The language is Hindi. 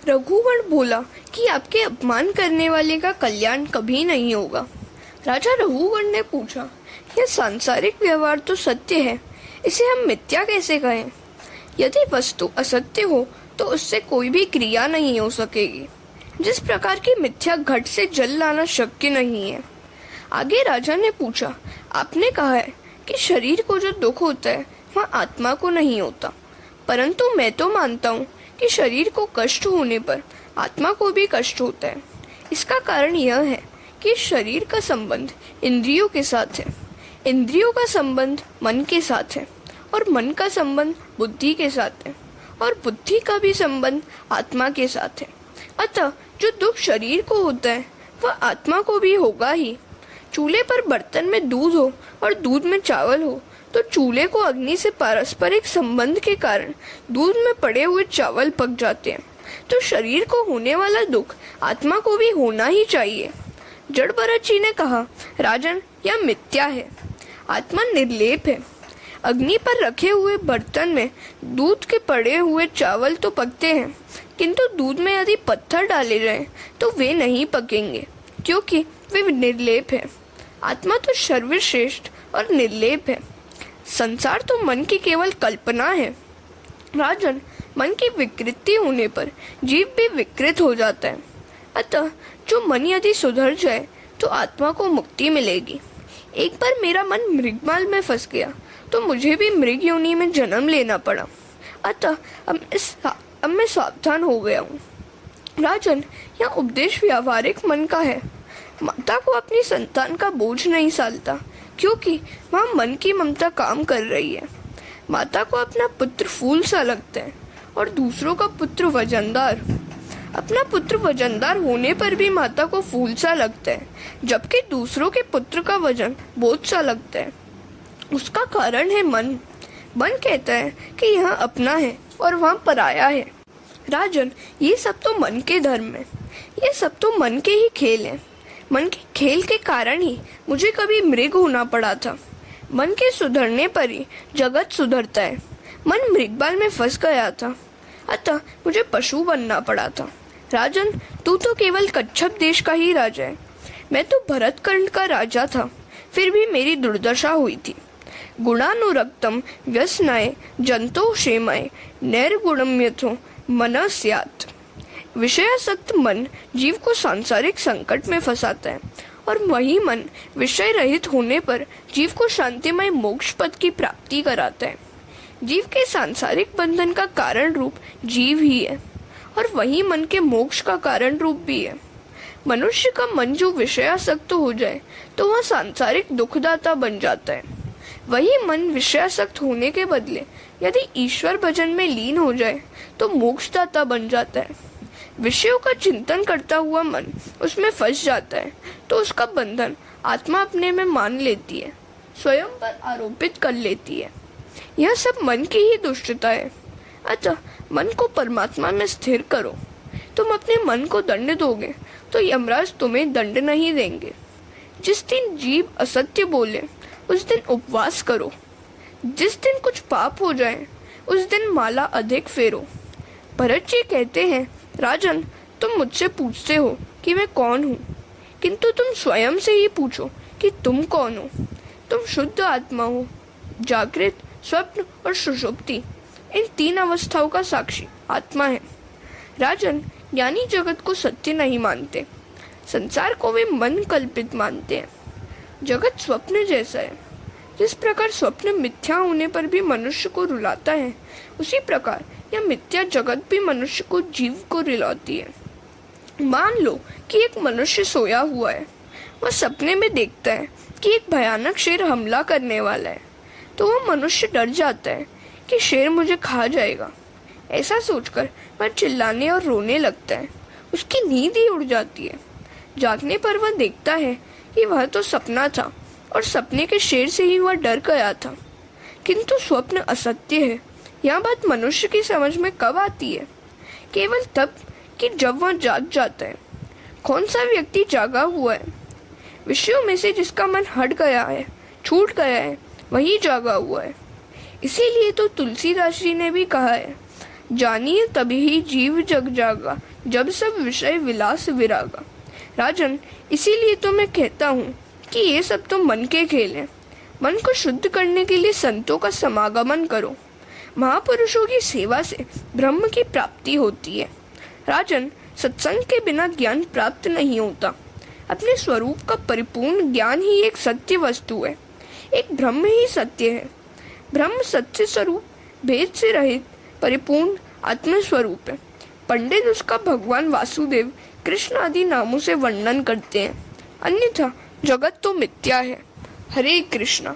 रघुवंश बोला कि आपके अपमान करने वाले का कल्याण कभी नहीं होगा। राजा रघुवंश ने पूछा, यह सांसारिक व्यवहार तो सत्य है, इसे हम मिथ्या कैसे कहें? यदि वस्तु असत्य हो तो उससे कोई भी क्रिया नहीं हो सकेगी। जिस प्रकार की मिथ्या घट से जल लाना शक्य नहीं है। आगे राजा ने पूछा, आपने कहा है कि शरीर को जो दुख होता है वह आत्मा को नहीं होता, परंतु मैं तो मानता हूँ कि शरीर को कष्ट होने पर आत्मा को भी कष्ट होता है। इसका कारण यह है कि शरीर का संबंध इंद्रियों के साथ है, इंद्रियों का संबंध मन के साथ है, और मन का संबंध बुद्धि के साथ है, और बुद्धि का भी संबंध आत्मा के साथ है। अतः जो दुख शरीर को होता है वह आत्मा को भी होगा ही। चूल्हे पर बर्तन में दूध हो और दूध में चावल हो तो चूल्हे को अग्नि से पारस्परिक संबंध के कारण दूध में पड़े हुए चावल पक जाते हैं। तो शरीर को होने वाला दुख आत्मा को भी होना ही चाहिए। जड़भरत जी ने कहा, राजन, यह मिथ्या है। आत्मा निर्लेप है। अग्नि पर रखे हुए बर्तन में दूध के पड़े हुए चावल तो पकते हैं, किंतु दूध में यदि पत्थर डाले जाएं तो वे नहीं पकेंगे, क्योंकि वे निर्लेप है। आत्मा तो सर्वश्रेष्ठ और निर्लेप है। संसार तो मन की केवल कल्पना है। राजन, मन की विकृति होने पर जीव भी विकृत हो जाता है। अतः जो मन यदि सुधर जाए तो आत्मा को मुक्ति मिलेगी। एक बार मेरा मन मृगमाल में फंस गया तो मुझे भी मृग योनि में जन्म लेना पड़ा। अतः अब मैं सावधान हो गया हूँ। राजन, यह उपदेश व्यावहारिक मन का है। माता को अपनी संतान का बोझ नहीं सालता, क्योंकि वहाँ मन की ममता काम कर रही है। माता को अपना पुत्र फूल सा लगता है और दूसरों का पुत्र वजनदार। अपना पुत्र वजनदार होने पर भी माता को फूल सा लगता है, जबकि दूसरों के पुत्र का वजन बोझ सा लगता है। उसका कारण है मन। मन कहता है कि यहाँ अपना है और वहाँ पराया है। राजन, ये सब तो मन के धर्म है, ये सब तो मन के ही खेल हैं। मन के खेल के कारण ही मुझे कभी मृग होना पड़ा था। मन के सुधरने पर ही जगत सुधरता है। मन मृगबाल में फंस गया था, अतः मुझे पशु बनना पड़ा था। राजन, तू तो केवल कच्छप देश का ही राजा है। मैं तो भरतखंड का राजा था, फिर भी मेरी दुर्दशा हुई थी। गुणानुरक्तम व्यसनाय जंतो क्षेमाय नैर्गुणम यथो मनः स्यात्। विषयासक्त मन जीव को सांसारिक संकट में फंसाता है, और वही मन विषय रहित होने पर जीव को शांतिमय मोक्ष पद की प्राप्ति कराता है। जीव के सांसारिक बंधन का कारण रूप जीव ही है, और वही मन के मोक्ष का कारण रूप भी है। मनुष्य का मन जो विषयासक्त हो जाए तो वह सांसारिक दुखदाता बन जाता है। वही मन विषयासक्त होने के बदले यदि ईश्वर भजन में लीन हो जाए तो मोक्षदाता बन जाता है। विषयों का चिंतन करता हुआ मन उसमें फंस जाता है तो उसका बंधन आत्मा अपने में मान लेती है, स्वयं पर आरोपित कर लेती है। यह सब मन की ही दुष्टता है। अतः मन को परमात्मा में स्थिर करो। तुम अपने मन को दंड दोगे तो यमराज तुम्हें दंड नहीं देंगे। जिस दिन जीव असत्य बोले उस दिन उपवास करो। जिस दिन कुछ पाप हो जाए उस दिन माला अधिक फेरो। भरत जी कहते हैं, राजन, तुम मुझसे पूछते हो कि मैं कौन हूँ, किंतु तुम स्वयं से ही पूछो कि तुम कौन हो। तुम शुद्ध आत्मा हो। जागृत, स्वप्न और सुषुप्ति, इन तीन अवस्थाओं का साक्षी आत्मा है। राजन, ज्ञानी जगत को सत्य नहीं मानते, संसार को वे मन कल्पित मानते हैं। जगत स्वप्न जैसा है। जिस प्रकार स्वप्न मिथ्या होने पर भी मनुष्य को रुलाता है, उसी प्रकार यह मिथ्या जगत भी मनुष्य को, जीव को रुलाती है। मान लो कि एक मनुष्य सोया हुआ है। वह सपने में देखता है कि एक भयानक शेर हमला करने वाला है, तो वह मनुष्य डर जाता है कि शेर मुझे खा जाएगा। ऐसा सोचकर वह चिल्लाने और रोने लगता है। उसकी नींद ही उड़ जाती है। जागने पर वह देखता है कि वह तो सपना था और सपने के शेर से ही वह डर गया था, किंतु स्वप्न असत्य है। यह बात मनुष्य की समझ में कब आती है? केवल तब कि जब वह जाग जाता है। कौन सा व्यक्ति जागा हुआ है? विषयों में से जिसका मन हट गया है, छूट गया है, वही जागा हुआ है। इसीलिए तो तुलसीदास जी ने भी कहा है, जानिए तभी ही जीव जग जागा, जब सब विषय विलास विरागा। राजन, इसीलिए तो मैं कहता हूँ कि ये सब तो मन के खेल हैं। मन को शुद्ध करने के लिए संतों का समागमन करो। महापुरुषों की सेवा से ब्रह्म की प्राप्ति होती है। राजन, सत्संग के बिना ज्ञान प्राप्त नहीं होता। अपने स्वरूप का परिपूर्ण ज्ञान ही एक सत्य वस्तु है। एक ब्रह्म ही सत्य है। ब्रह्म सत्य स्वरूप, भेद से रहित, परिपूर्ण आत्म स्वरूप है। पंडित उसका भगवान वासुदेव, कृष्ण आदि नामों से वर्णन करते हैं, अन्यथा जगत तो मिथ्या है। हरे कृष्णा।